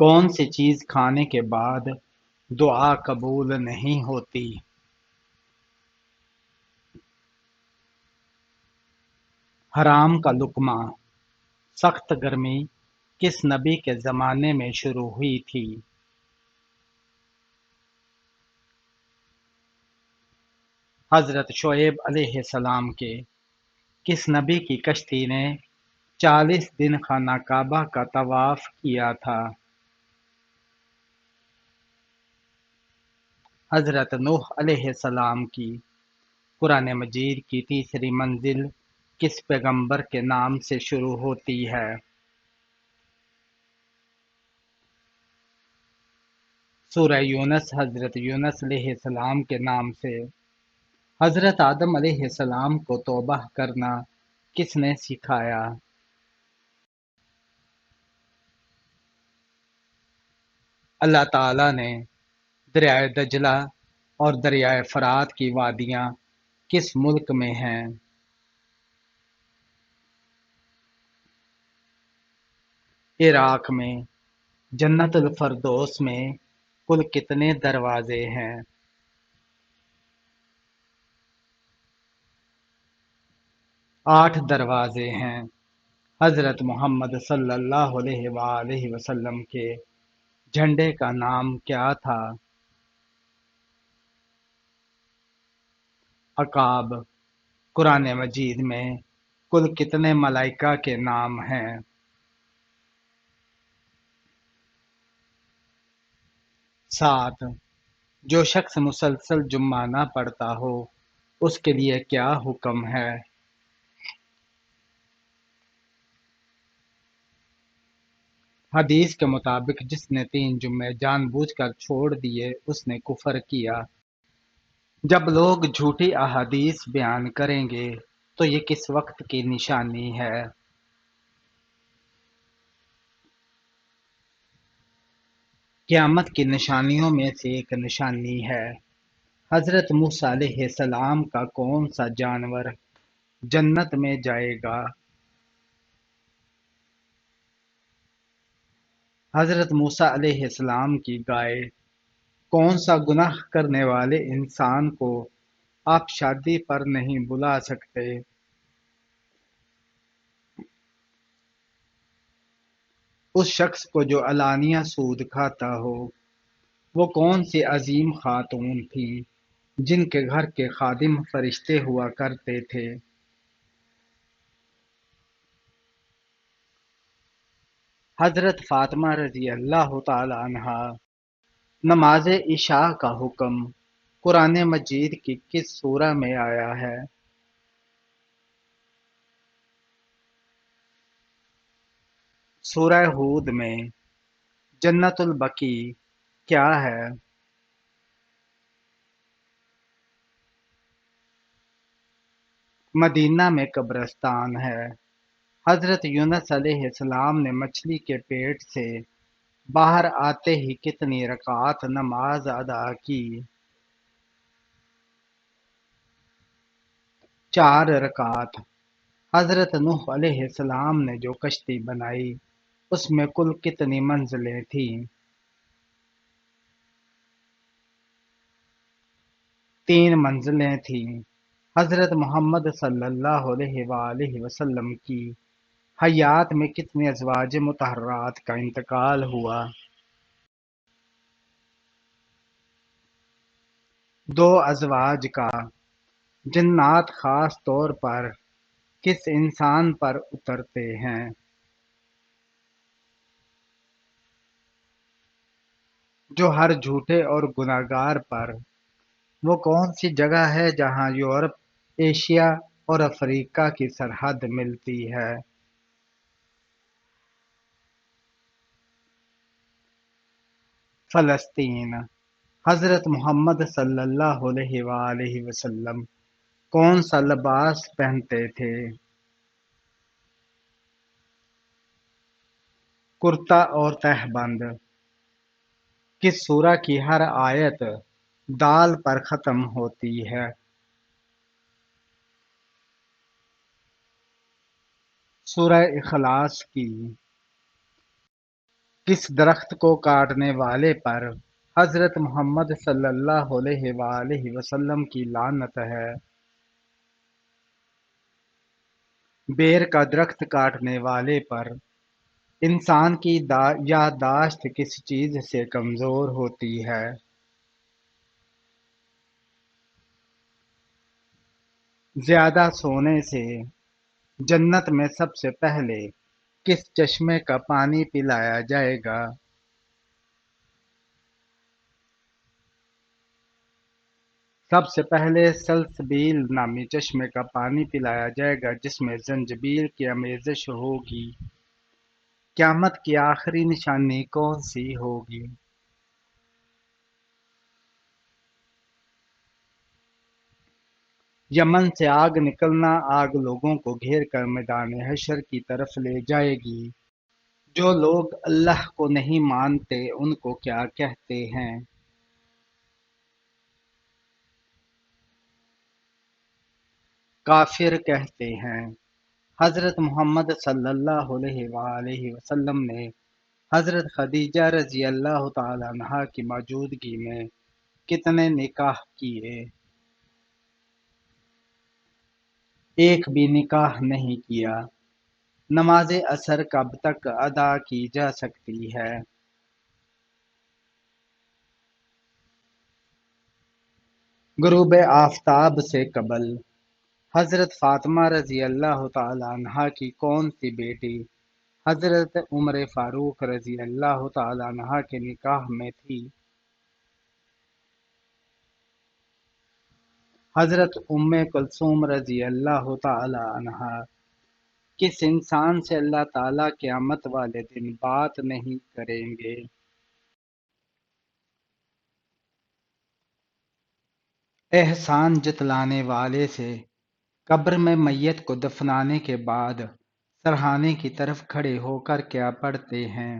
کون سی چیز کھانے کے بعد دعا قبول نہیں ہوتی؟ حرام کا لقمہ۔ سخت گرمی کس نبی کے زمانے میں شروع ہوئی تھی؟ حضرت شعیب علیہ السلام کے۔ کس نبی کی کشتی نے 40 دن خانہ کعبہ کا طواف کیا تھا؟ حضرت نوح علیہ السلام کی۔ قرآن مجید کی تیسری منزل کس پیغمبر کے نام سے شروع ہوتی ہے؟ سورہ یونس حضرت یونس علیہ السلام کے نام سے۔ حضرت آدم علیہ السلام کو توبہ کرنا کس نے سکھایا؟ اللہ تعالیٰ نے۔ دریائے دجلہ اور دریائے فرات کی وادیاں کس ملک میں ہیں؟ عراق میں۔ جنت الفردوس میں کل کتنے دروازے ہیں؟ 8 دروازے ہیں۔ حضرت محمد صلی اللہ علیہ وآلہ وسلم کے جھنڈے کا نام کیا تھا؟ عقاب۔ قرآن مجید میں کل کتنے ملائکہ کے نام ہیں؟ 7۔ جو شخص مسلسل جمعہ نہ پڑھتا ہو اس کے لیے کیا حکم ہے؟ حدیث کے مطابق جس نے 3 جمعے جان بوجھ کر چھوڑ دیے اس نے کفر کیا۔ جب لوگ جھوٹی احادیث بیان کریں گے تو یہ کس وقت کی نشانی ہے؟ قیامت کی نشانیوں میں سے ایک نشانی ہے۔ حضرت موسیٰ علیہ السلام کا کون سا جانور جنت میں جائے گا؟ حضرت موسیٰ علیہ السلام کی گائے۔ کون سا گناہ کرنے والے انسان کو آپ شادی پر نہیں بلا سکتے؟ اس شخص کو جو علانیہ سود کھاتا ہو۔ وہ کون سی عظیم خاتون تھی جن کے گھر کے خادم فرشتے ہوا کرتے تھے؟ حضرت فاطمہ رضی اللہ تعالی عنہا۔ نماز عشاء کا حکم قرآن مجید کی کس سورہ میں آیا ہے؟ سورہ ہود میں۔ جنت البقیع کیا ہے؟ مدینہ میں قبرستان ہے۔ حضرت یونس علیہ السلام نے مچھلی کے پیٹ سے باہر آتے ہی کتنی رکعات نماز ادا کی؟ 4 رکعات۔ حضرت نوح علیہ السلام نے جو کشتی بنائی اس میں کل کتنی منزلیں تھیں؟ 3 منزلیں تھیں۔ حضرت محمد صلی اللہ علیہ وآلہ وسلم کی حیات میں کتنے ازواج مطہرات کا انتقال ہوا؟ 2 ازواج کا۔ جنات خاص طور پر کس انسان پر اترتے ہیں؟ جو ہر جھوٹے اور گناہگار پر۔ وہ کون سی جگہ ہے جہاں یورپ، ایشیا اور افریقہ کی سرحد ملتی ہے؟ فلسطین۔ حضرت محمد صلی اللہ علیہ وآلہ وسلم کون سا لباس پہنتے تھے؟ کرتا اور تہبند۔ کس سورہ کی ہر آیت دال پر ختم ہوتی ہے؟ سورہ اخلاص کی۔ کس درخت کو کاٹنے والے پر حضرت محمد صلی اللہ علیہ وآلہ وسلم کی لعنت ہے؟ بیر کا درخت کاٹنے والے پر انسان کی یادداشت کس چیز سے کمزور ہوتی ہے؟ زیادہ سونے سے۔ جنت میں سب سے پہلے کس چشمے کا پانی پلایا جائے گا؟ سب سے پہلے سلسبیل نامی چشمے کا پانی پلایا جائے گا جس میں زنجبیل کی آمیزش ہوگی۔ قیامت کی آخری نشانی کون سی ہوگی؟ یمن سے آگ نکلنا، آگ لوگوں کو گھیر کر میدان حشر کی طرف لے جائے گی۔ جو لوگ اللہ کو نہیں مانتے ان کو کیا کہتے ہیں؟ کافر کہتے ہیں۔ حضرت محمد صلی اللہ علیہ وآلہ وسلم نے حضرت خدیجہ رضی اللہ تعالی عنہا کی موجودگی میں کتنے نکاح کیے؟ ایک بھی نکاح نہیں کیا۔ نماز عصر کب تک ادا کی جا سکتی ہے؟ غروب آفتاب سے قبل۔ حضرت فاطمہ رضی اللہ تعالی عنہا کی کون سی بیٹی حضرت عمر فاروق رضی اللہ تعالی عنہ کے نکاح میں تھی؟ حضرت ام کلثوم رضی اللہ تعالی عنہا۔ کس انسان سے اللہ تعالیٰ قیامت والے دن بات نہیں کریں گے؟ احسان جتلانے والے سے قبر میں میت کو دفنانے کے بعد سرہانے کی طرف کھڑے ہو کر کیا پڑھتے ہیں؟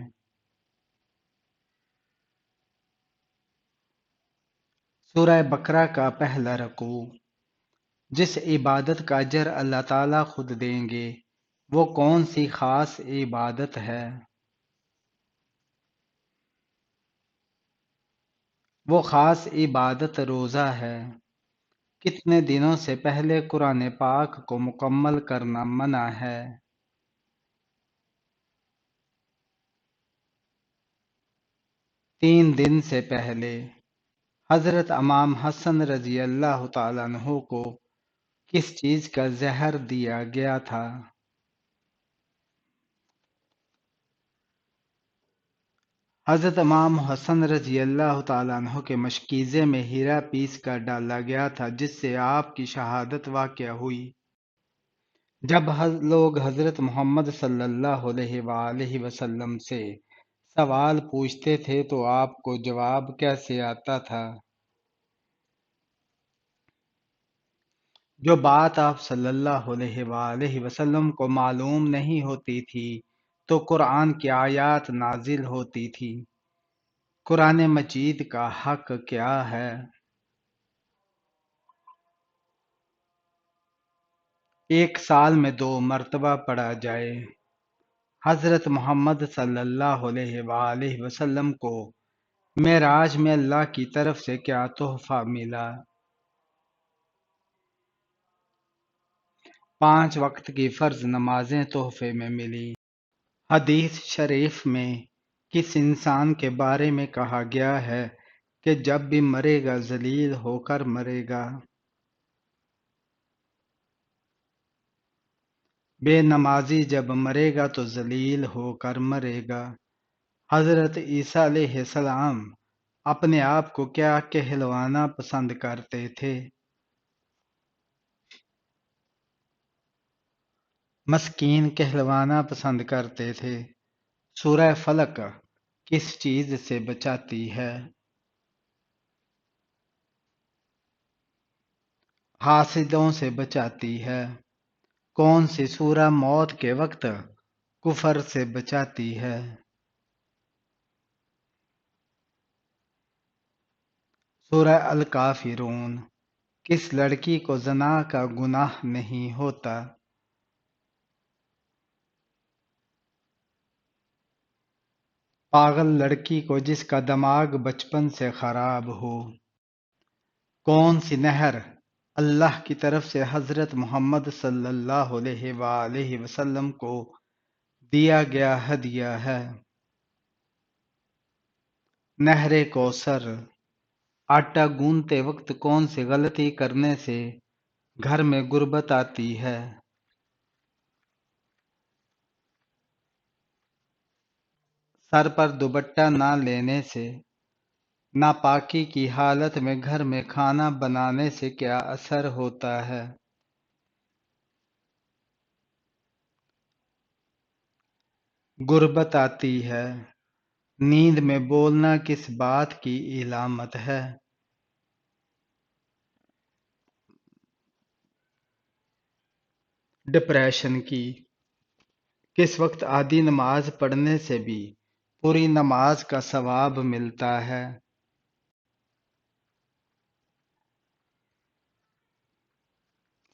سورہ بقرہ کا پہلا رکوع۔ جس عبادت کا اجر اللہ تعالیٰ خود دیں گے وہ کون سی خاص عبادت ہے؟ وہ خاص عبادت روزہ ہے۔ کتنے دنوں سے پہلے قرآن پاک کو مکمل کرنا منع ہے؟ 3 دن سے پہلے۔ حضرت امام حسن رضی اللہ تعالیٰ عنہ کو کس چیز کا زہر دیا گیا تھا؟ حضرت امام حسن رضی اللہ تعالیٰ عنہ کے مشکیزے میں ہیرا پیس کر ڈالا گیا تھا جس سے آپ کی شہادت واقع ہوئی۔ جب لوگ حضرت محمد صلی اللہ علیہ وآلہ وسلم سے سوال پوچھتے تھے تو آپ کو جواب کیسے آتا تھا؟ جو بات آپ صلی اللہ علیہ وآلہ وسلم کو معلوم نہیں ہوتی تھی تو قرآن کی آیات نازل ہوتی تھی۔ قرآن مجید کا حق کیا ہے؟ ایک سال میں 2 مرتبہ پڑھا جائے۔ حضرت محمد صلی اللہ علیہ وآلہ وسلم کو معراج میں اللہ کی طرف سے کیا تحفہ ملا؟ 5 وقت کی فرض نمازیں تحفے میں ملی۔ حدیث شریف میں کس انسان کے بارے میں کہا گیا ہے کہ جب بھی مرے گا ذلیل ہو کر مرے گا؟ بے نمازی جب مرے گا تو ذلیل ہو کر مرے گا۔ حضرت عیسیٰ علیہ السلام اپنے آپ کو کیا کہلوانا پسند کرتے تھے؟ مسکین کہلوانا پسند کرتے تھے۔ سورہ فلق کس چیز سے بچاتی ہے؟ حاسدوں سے بچاتی ہے۔ کون سی سورہ موت کے وقت کفر سے بچاتی ہے؟ سورہ الکافرون۔ کس لڑکی کو زنا کا گناہ نہیں ہوتا؟ پاگل لڑکی کو جس کا دماغ بچپن سے خراب ہو۔ کون سی نہر اللہ کی طرف سے حضرت محمد صلی اللہ علیہ وآلہ وسلم کو دیا گیا ہدیہ ہے؟ نہر کوثر۔ آٹا گوندتے وقت کون سی غلطی کرنے سے گھر میں غربت آتی ہے؟ سر پر دوپٹہ نہ لینے سے۔ ناپاکی کی حالت میں گھر میں کھانا بنانے سے کیا اثر ہوتا ہے؟ غربت آتی ہے۔ نیند میں بولنا کس بات کی علامت ہے؟ ڈپریشن کی۔ کس وقت آدھی نماز پڑھنے سے بھی پوری نماز کا ثواب ملتا ہے؟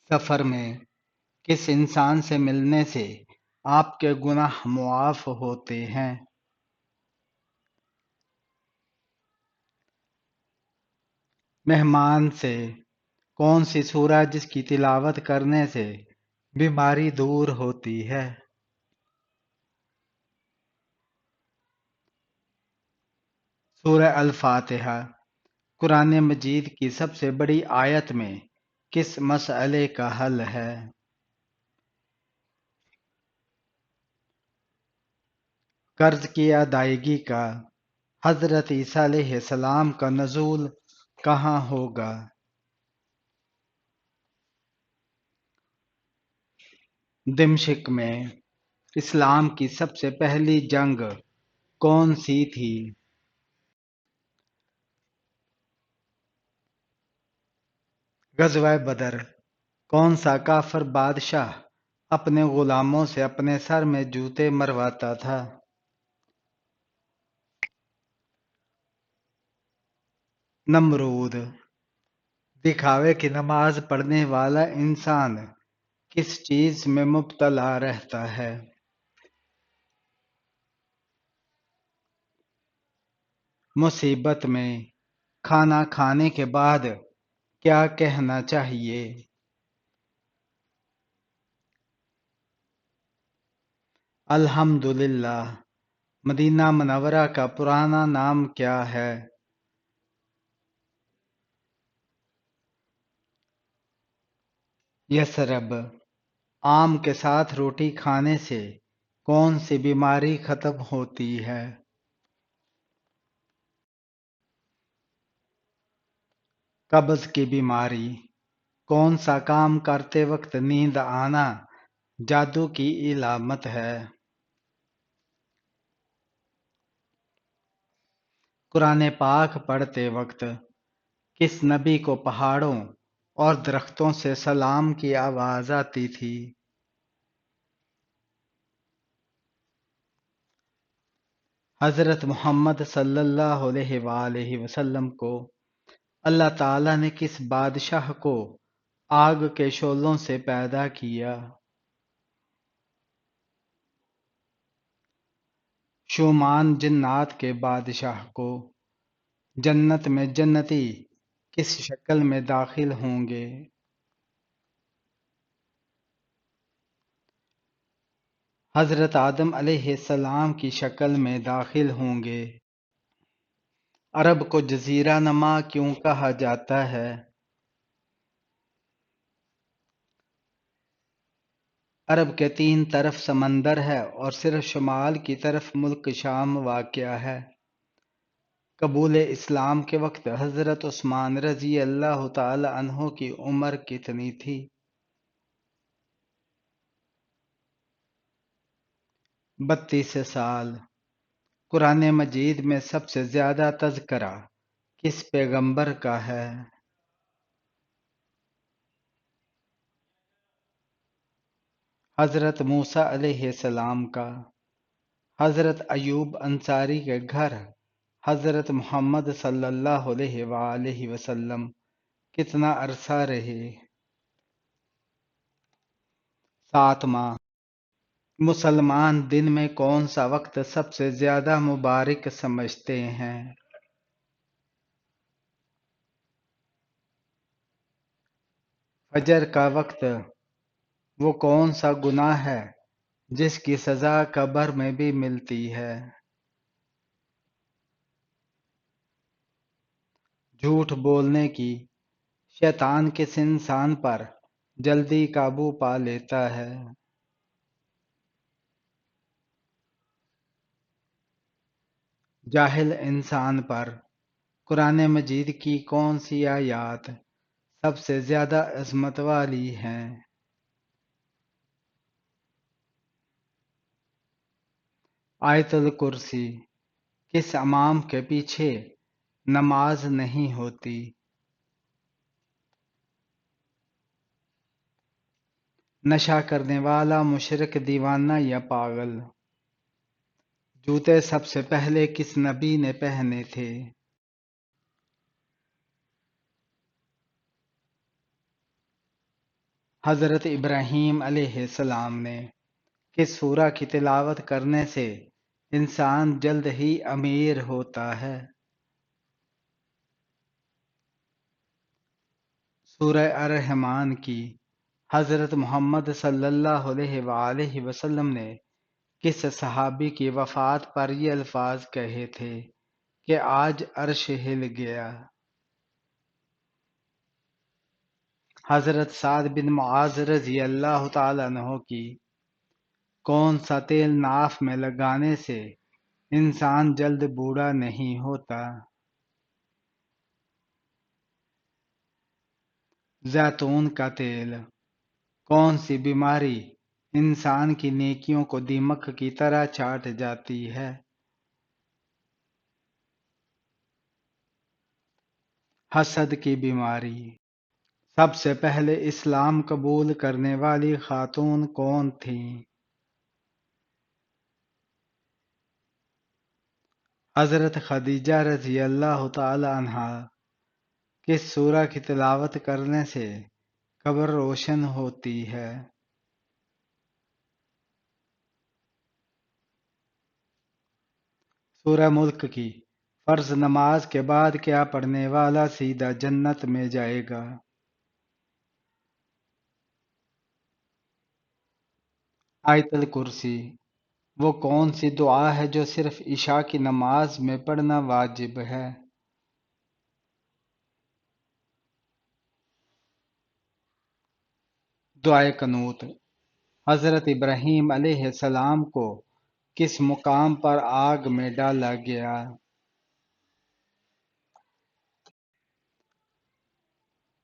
سفر میں کس انسان سے ملنے سے آپ کے گناہ معاف ہوتے ہیں؟ مہمان سے کون سی سورہ جس کی تلاوت کرنے سے بیماری دور ہوتی ہے؟ سورہ الفاتحہ۔ قرآن مجید کی سب سے بڑی آیت میں کس مسئلے کا حل ہے؟ قرض کی ادائیگی کا حضرت عیسیٰ علیہ السلام کا نزول کہاں ہوگا؟ دمشق میں۔ اسلام کی سب سے پہلی جنگ کون سی تھی؟ غزوہ بدر۔ کون سا کافر بادشاہ اپنے غلاموں سے اپنے سر میں جوتے مرواتا تھا؟ نمرود۔ دکھاوے کی نماز پڑھنے والا انسان کس چیز میں مبتلا رہتا ہے؟ مصیبت میں کھانا کھانے کے بعد کیا کہنا چاہیے؟ الحمدللہ۔ مدینہ منورہ کا پرانا نام کیا ہے؟ یثرب۔ آم کے ساتھ روٹی کھانے سے کون سی بیماری ختم ہوتی ہے؟ قبض کی بیماری۔ کون سا کام کرتے وقت نیند آنا جادو کی علامت ہے؟ قرآن پاک پڑھتے وقت کس نبی کو پہاڑوں اور درختوں سے سلام کی آواز آتی تھی؟ حضرت محمد صلی اللہ علیہ وآلہ وسلم کو اللہ تعالیٰ نے کس بادشاہ کو آگ کے شعلوں سے پیدا کیا؟ شومان جنات کے بادشاہ کو جنت میں جنتی کس شکل میں داخل ہوں گے؟ حضرت آدم علیہ السلام کی شکل میں داخل ہوں گے۔ عرب کو جزیرہ نما کیوں کہا جاتا ہے؟ عرب کے تین طرف سمندر ہے اور صرف شمال کی طرف ملک شام واقع ہے۔ قبول اسلام کے وقت حضرت عثمان رضی اللہ تعالی عنہ کی عمر کتنی تھی؟ 32 سال۔ قرآن مجید میں سب سے زیادہ تذکرہ کس پیغمبر کا ہے؟ حضرت موسیٰ علیہ السلام کا۔ حضرت ایوب انصاری کے گھر حضرت محمد صلی اللہ علیہ وآلہ وسلم کتنا عرصہ رہے؟ 7 ماہ۔ مسلمان دن میں کون سا وقت سب سے زیادہ مبارک سمجھتے ہیں؟ فجر کا وقت۔ وہ کون سا گناہ ہے جس کی سزا قبر میں بھی ملتی ہے؟ جھوٹ بولنے کی شیطان کس انسان پر جلدی قابو پا لیتا ہے؟ جاہل انسان پر قرآن مجید کی کون سی آیات سب سے زیادہ عظمت والی ہیں؟ آیت الکرسی۔ کس امام کے پیچھے نماز نہیں ہوتی؟ نشہ کرنے والا مشرک، دیوانہ یا پاگل؟ جوتے سب سے پہلے کس نبی نے پہنے تھے؟ حضرت ابراہیم علیہ السلام نے کس سورہ کی تلاوت کرنے سے انسان جلد ہی امیر ہوتا ہے؟ سورہ الرحمن کی۔ حضرت محمد صلی اللہ علیہ وآلہ وسلم نے کس صحابی کی وفات پر یہ الفاظ کہے تھے کہ آج عرش ہل گیا؟ حضرت سعد بن معاذ رضی اللہ تعالیٰ عنہ کی۔ کون سا تیل ناف میں لگانے سے انسان جلد بوڑھا نہیں ہوتا؟ زیتون کا تیل۔ کون سی بیماری انسان کی نیکیوں کو دیمک کی طرح چاٹ جاتی ہے؟ حسد کی بیماری۔ سب سے پہلے اسلام قبول کرنے والی خاتون کون تھیں؟ حضرت خدیجہ رضی اللہ تعالی عنہا۔ کس سورہ کی تلاوت کرنے سے قبر روشن ہوتی ہے؟ سورہ ملک کی۔ فرض نماز کے بعد کیا پڑھنے والا سیدھا جنت میں جائے گا؟ آیت الکرسی۔ وہ کون سی دعا ہے جو صرف عشاء کی نماز میں پڑھنا واجب ہے؟ دعائے قنوت۔ حضرت ابراہیم علیہ السلام کو کس مقام پر آگ میں ڈالا گیا؟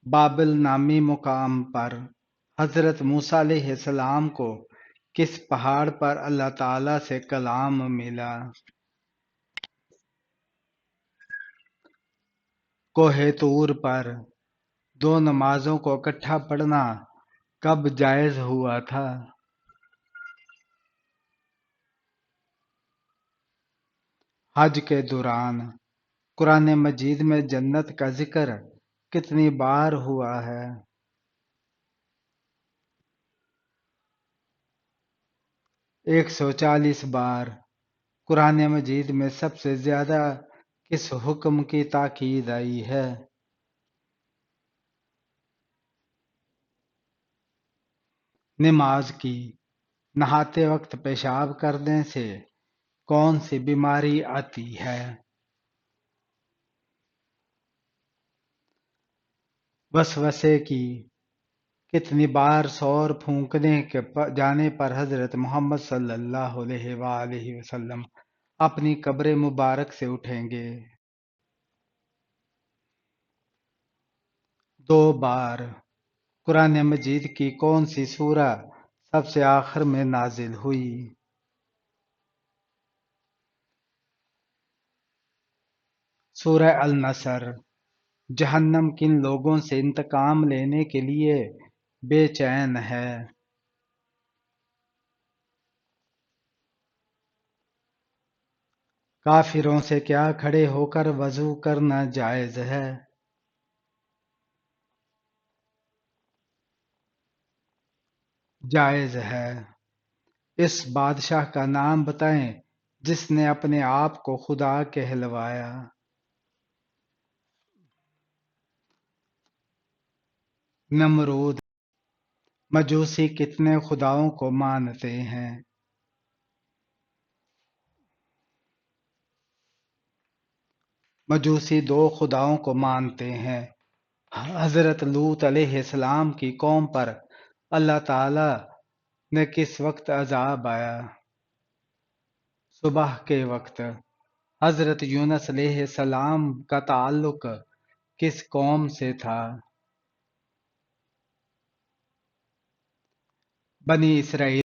بابل نامی مقام پر۔ حضرت موسیٰ علیہ السلام کو کس پہاڑ پر اللہ تعالیٰ سے کلام ملا؟ کوہ طور پر۔ دو نمازوں کو اکٹھا پڑھنا کب جائز ہوا تھا؟ حج کے دوران۔ قرآن مجید میں جنت کا ذکر کتنی بار ہوا ہے؟ 140 بار۔ قرآن مجید میں سب سے زیادہ کس حکم کی تاکید آئی ہے؟ نماز کی۔ نہاتے وقت پیشاب کرنے سے کون سی بیماری آتی ہے؟ وسوسے کی۔ کتنی بار سور پھونکنے کے جانے پر حضرت محمد صلی اللہ علیہ وآلہ وسلم اپنی قبر مبارک سے اٹھیں گے؟ 2 بار۔ قرآن مجید کی کون سی سورہ سب سے آخر میں نازل ہوئی؟ سورہ النصر۔ جہنم کن لوگوں سے انتقام لینے کے لیے بے چین ہے؟ کافروں سے کیا کھڑے ہو کر وضو کرنا جائز ہے؟ جائز ہے۔ اس بادشاہ کا نام بتائیں جس نے اپنے آپ کو خدا کہلوایا۔ نمرود۔ مجوسی کتنے خداؤں کو مانتے ہیں؟ مجوسی دو خداؤں کو مانتے ہیں۔ حضرت لوط علیہ السلام کی قوم پر اللہ تعالی نے کس وقت عذاب آیا؟ صبح کے وقت۔ حضرت یونس علیہ السلام کا تعلق کس قوم سے تھا؟ بنی اسرائیل